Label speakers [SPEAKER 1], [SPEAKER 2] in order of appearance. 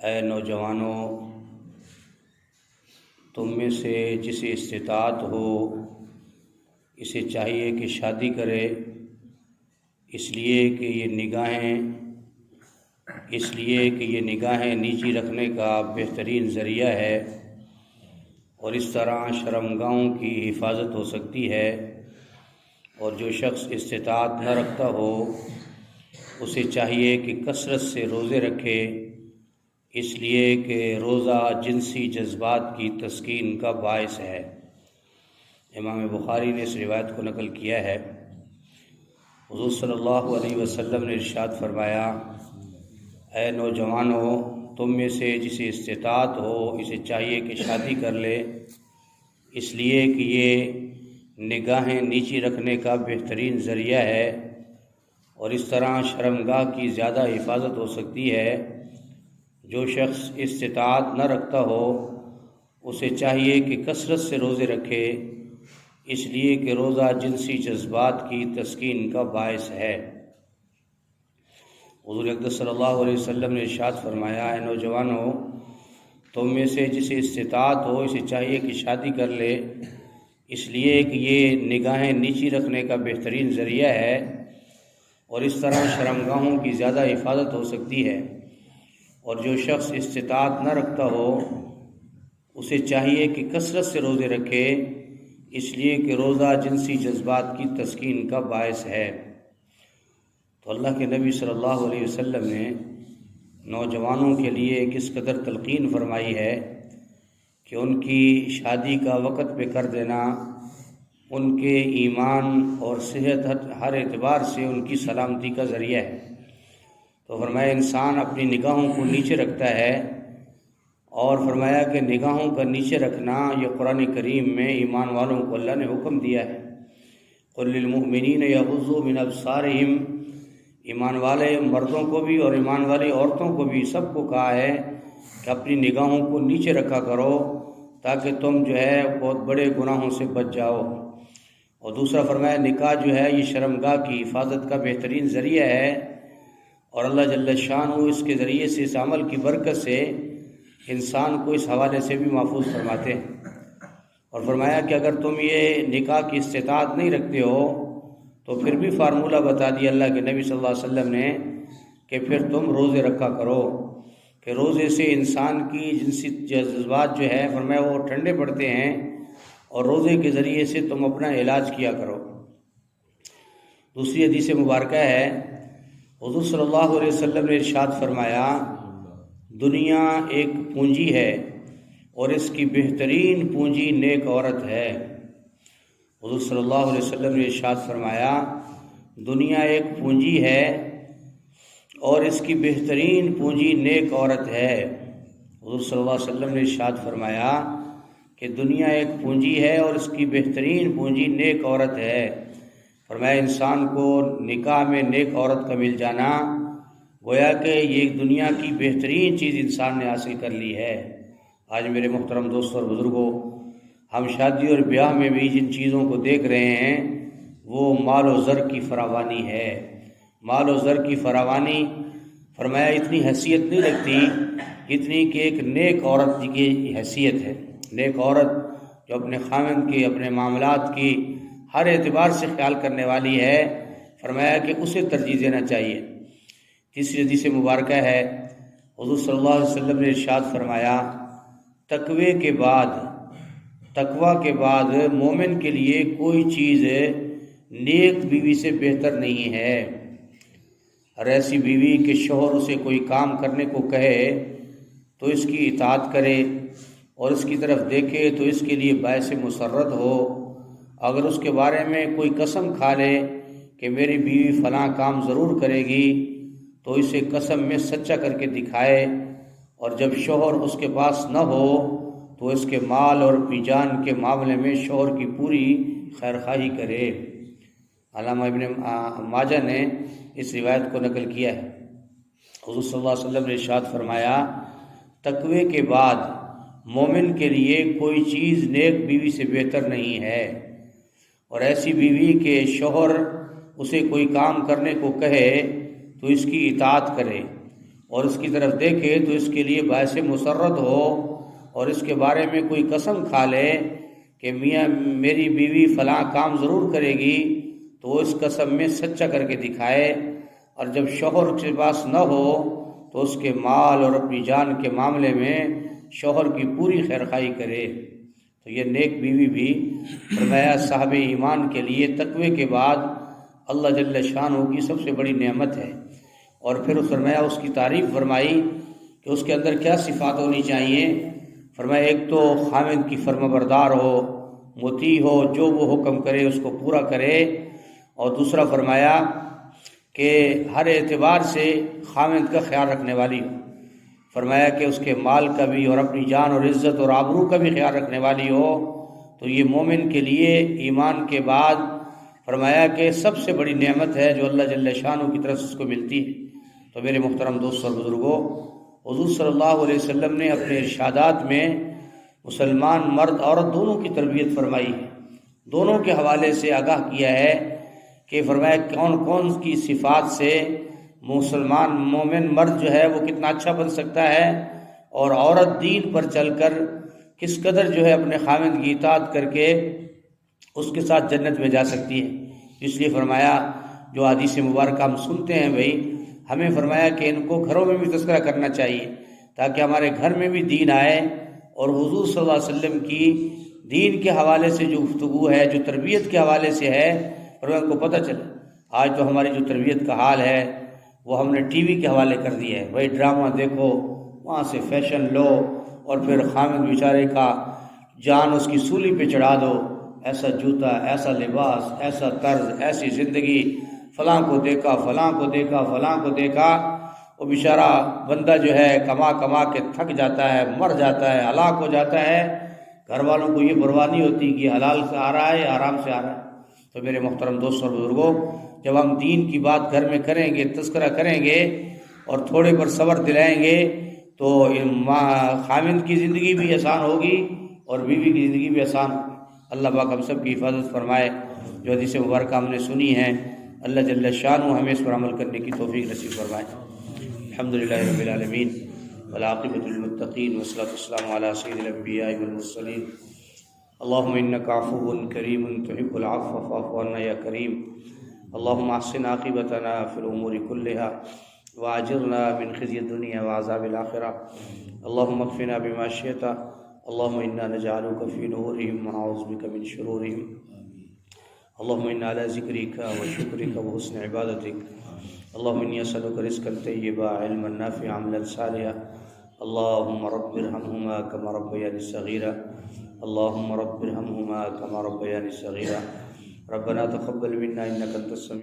[SPEAKER 1] اے نوجوانوں، تم میں سے جسے استطاعت ہو اسے چاہیے کہ شادی کرے، اس لیے کہ یہ نگاہیں نیچی رکھنے کا بہترین ذریعہ ہے، اور اس طرح شرمگاہوں کی حفاظت ہو سکتی ہے۔ اور جو شخص استطاعت نہ رکھتا ہو اسے چاہیے کہ کثرت سے روزے رکھے، اس لیے کہ روزہ جنسی جذبات کی تسکین کا باعث ہے۔ امام بخاری نے اس روایت کو نقل کیا ہے۔ حضور صلی اللہ علیہ وسلم نے ارشاد فرمایا، اے نوجوانوں، تم میں سے جسے استطاعت ہو اسے چاہیے کہ شادی کر لے، اس لیے کہ یہ نگاہیں نیچی رکھنے کا بہترین ذریعہ ہے، اور اس طرح شرمگاہ کی زیادہ حفاظت ہو سکتی ہے۔ جو شخص استطاعت نہ رکھتا ہو اسے چاہیے کہ کثرت سے روزے رکھے، اس لیے کہ روزہ جنسی جذبات کی تسکین کا باعث ہے۔ حضور اقدس صلی اللہ علیہ وسلم نے ارشاد فرمایا، اے نوجوانوں، تم میں سے جسے استطاعت ہو اسے چاہیے کہ شادی کر لے، اس لیے کہ یہ نگاہیں نیچی رکھنے کا بہترین ذریعہ ہے، اور اس طرح شرمگاہوں کی زیادہ حفاظت ہو سکتی ہے۔ اور جو شخص استطاعت نہ رکھتا ہو اسے چاہیے کہ کثرت سے روزے رکھے، اس لیے کہ روزہ جنسی جذبات کی تسکین کا باعث ہے۔ تو اللہ کے نبی صلی اللہ علیہ وسلم نے نوجوانوں کے لیے کس قدر تلقین فرمائی ہے کہ ان کی شادی کا وقت پہ کر دینا ان کے ایمان اور صحت ہر اعتبار سے ان کی سلامتی کا ذریعہ ہے۔ تو فرمایا انسان اپنی نگاہوں کو نیچے رکھتا ہے، اور فرمایا کہ نگاہوں کا نیچے رکھنا یہ قرآن کریم میں ایمان والوں کو اللہ نے حکم دیا ہے۔ قل للمؤمنین یغضوا من ابصارہم، ایمان والے مردوں کو بھی اور ایمان والی عورتوں کو بھی سب کو کہا ہے کہ اپنی نگاہوں کو نیچے رکھا کرو تاکہ تم جو ہے بہت بڑے گناہوں سے بچ جاؤ۔ اور دوسرا فرمایا نکاح جو ہے یہ شرمگاہ کی حفاظت کا بہترین ذریعہ ہے، اور اللہ جل شانہ اس کے ذریعے سے اس عمل کی برکت سے انسان کو اس حوالے سے بھی محفوظ فرماتے ہیں۔ اور فرمایا کہ اگر تم یہ نکاح کی استطاعت نہیں رکھتے ہو تو پھر بھی فارمولہ بتا دیا اللہ کے نبی صلی اللہ علیہ وسلم نے کہ پھر تم روزے رکھا کرو، کہ روزے سے انسان کی جنسی جذبات جو ہے فرمایا وہ ٹھنڈے پڑتے ہیں، اور روزے کے ذریعے سے تم اپنا علاج کیا کرو۔ دوسری حدیث مبارکہ ہے، حضور صلی اللہ علیہ وسلم نے ارشاد فرمایا، دنیا ایک پونجی ہے اور اس کی بہترین پونجی نیک عورت ہے۔ حضور صلی اللہ علیہ وسلم نے ارشاد فرمایا، دنیا ایک پونجی ہے اور اس کی بہترین پونجی نیک عورت ہے۔ حضور صلی اللہ علیہ وسلم نے ارشاد فرمایا کہ دنیا ایک پونجی ہے اور اس کی بہترین پونجی نیک عورت ہے۔ فرمایا انسان کو نکاح میں نیک عورت کا مل جانا گویا کہ یہ دنیا کی بہترین چیز انسان نے حاصل کر لی ہے۔ آج میرے محترم دوستوں اور بزرگوں، ہم شادی اور بیاہ میں بھی جن چیزوں کو دیکھ رہے ہیں وہ مال و زر کی فراوانی ہے۔ مال و زر کی فراوانی فرمایا اتنی حیثیت نہیں رکھتی جتنی کہ ایک نیک عورت کی حیثیت ہے۔ نیک عورت جو اپنے خاوند کی، اپنے معاملات کی ہر اعتبار سے خیال کرنے والی ہے، فرمایا کہ اسے ترجیح دینا چاہیے۔ تیسری حدیث مبارکہ ہے، حضور صلی اللہ علیہ وسلم نے ارشاد فرمایا، تقوی کے بعد مومن کے لیے کوئی چیز نیک بیوی سے بہتر نہیں ہے۔ اور ایسی بیوی کہ شوہر اسے کوئی کام کرنے کو کہے تو اس کی اطاعت کرے، اور اس کی طرف دیکھے تو اس کے لیے باعث مسرت ہو۔ اگر اس کے بارے میں کوئی قسم کھا لے کہ میری بیوی فلاں کام ضرور کرے گی تو اسے قسم میں سچا کر کے دکھائے، اور جب شوہر اس کے پاس نہ ہو تو اس کے مال اور اپنی جان کے معاملے میں شوہر کی پوری خیرخواہی کرے۔ علامہ ابن ماجہ نے اس روایت کو نقل کیا ہے۔ حضور صلی اللہ علیہ وسلم نے ارشاد فرمایا، تقوی کے بعد مومن کے لیے کوئی چیز نیک بیوی سے بہتر نہیں ہے، اور ایسی بیوی کہ شوہر اسے کوئی کام کرنے کو کہے تو اس کی اطاعت کرے، اور اس کی طرف دیکھے تو اس کے لیے باعث مسرت ہو اور اس کے بارے میں کوئی قسم کھا لے کہ میاں میری بیوی فلاں کام ضرور کرے گی، تو وہ اس قسم میں سچا کر کے دکھائے، اور جب شوہر کے پاس نہ ہو تو اس کے مال اور اپنی جان کے معاملے میں شوہر کی پوری خیرخواہی کرے۔ تو یہ نیک بیوی بھی فرمایا صاحب ایمان کے لیے تقوی کے بعد اللہ جل شانہ کی سب سے بڑی نعمت ہے۔ اور پھر فرمایا اس کی تعریف فرمائی کہ اس کے اندر کیا صفات ہونی چاہیے۔ فرمایا ایک تو خاوند کی فرما بردار ہو، مطیع ہو، جو وہ حکم کرے اس کو پورا کرے، اور دوسرا فرمایا کہ ہر اعتبار سے خاوند کا خیال رکھنے والی ہو، فرمایا کہ اس کے مال کا بھی اور اپنی جان اور عزت اور آبرو کا بھی خیال رکھنے والی ہو۔ تو یہ مومن کے لیے ایمان کے بعد فرمایا کہ سب سے بڑی نعمت ہے جو اللہ جل شانہ کی طرف سے اس کو ملتی ہے۔ تو میرے محترم دوستوں اور بزرگوں، حضور صلی اللہ علیہ وسلم نے اپنے ارشادات میں مسلمان مرد عورت دونوں کی تربیت فرمائی ہے، دونوں کے حوالے سے آگاہ کیا ہے کہ فرمایا کون کون کی صفات سے مسلمان مومن مرد جو ہے وہ کتنا اچھا بن سکتا ہے، اور عورت دین پر چل کر کس قدر جو ہے اپنے خاوند کی اطاعت کر کے اس کے ساتھ جنت میں جا سکتی ہے۔ اس لیے فرمایا جو حدیث مبارکہ ہم سنتے ہیں بھائی، ہمیں فرمایا کہ ان کو گھروں میں بھی تذکرہ کرنا چاہیے تاکہ ہمارے گھر میں بھی دین آئے، اور حضور صلی اللہ علیہ وسلم کی دین کے حوالے سے جو گفتگو ہے، جو تربیت کے حوالے سے ہے، اور ان کو پتہ چلے۔ آج تو ہماری جو تربیت کا حال ہے وہ ہم نے ٹی وی کے حوالے کر دیا ہے، بھائی ڈرامہ دیکھو، وہاں سے فیشن لو، اور پھر خاوند بیچارے کا جان اس کی سولی پہ چڑھا دو، ایسا جوتا، ایسا لباس، ایسا طرز، ایسی زندگی، فلاں کو دیکھا، فلاں کو دیکھا، فلاں کو دیکھا۔ وہ بیچارہ بندہ جو ہے کما کما کے تھک جاتا ہے، مر جاتا ہے، ہلاک ہو جاتا ہے، گھر والوں کو یہ پرواہ نہیں ہوتی کہ حلال سے آ رہا ہے یا حرام سے آ رہا ہے۔ تو میرے محترم دوستوں اور بزرگوں، جب ہم دین کی بات گھر میں کریں گے، تذکرہ کریں گے، اور تھوڑے پر صبر دلائیں گے، تو خاوند کی زندگی بھی آسان ہوگی اور بیوی کی زندگی بھی آسان ہوگی۔ اللہ پاک ہم سب کی حفاظت فرمائے۔ جو حدیث مبارکہ ہم نے سنی ہیں، اللہ جل شانہ ہمیں اس پر عمل کرنے کی توفیق نصیب فرمائے۔ الحمدللہ رب العالمین والعاقبۃ للمتقین والصلاۃ والسلام علی سید الانبیاء والمرسلین۔ اللہم انک عفو کریم تحب العفو فاعف عنا یا کریم۔ اللہم احسن عاقبتنا فی الامور کلہا واجرنا من خزی الدنیا وعذاب الآخرہ۔ اللہم اکفنا بما شئت، اللہم انا نجعلک فی نحورہم ونعوذ بک من شرورہم۔ اللہم انا علی ذکرک وشکرک وحسن عبادتک۔ اللہم انی اسألک رزقا طیبا، علما نافعا، عملا صالحا۔ اللہم رب ارحمہما کما ربیانی صغیرا، اللہم رب ارحمہما کما ربیانی صغیرا۔ ربنا تقبل منا انک انت السمیع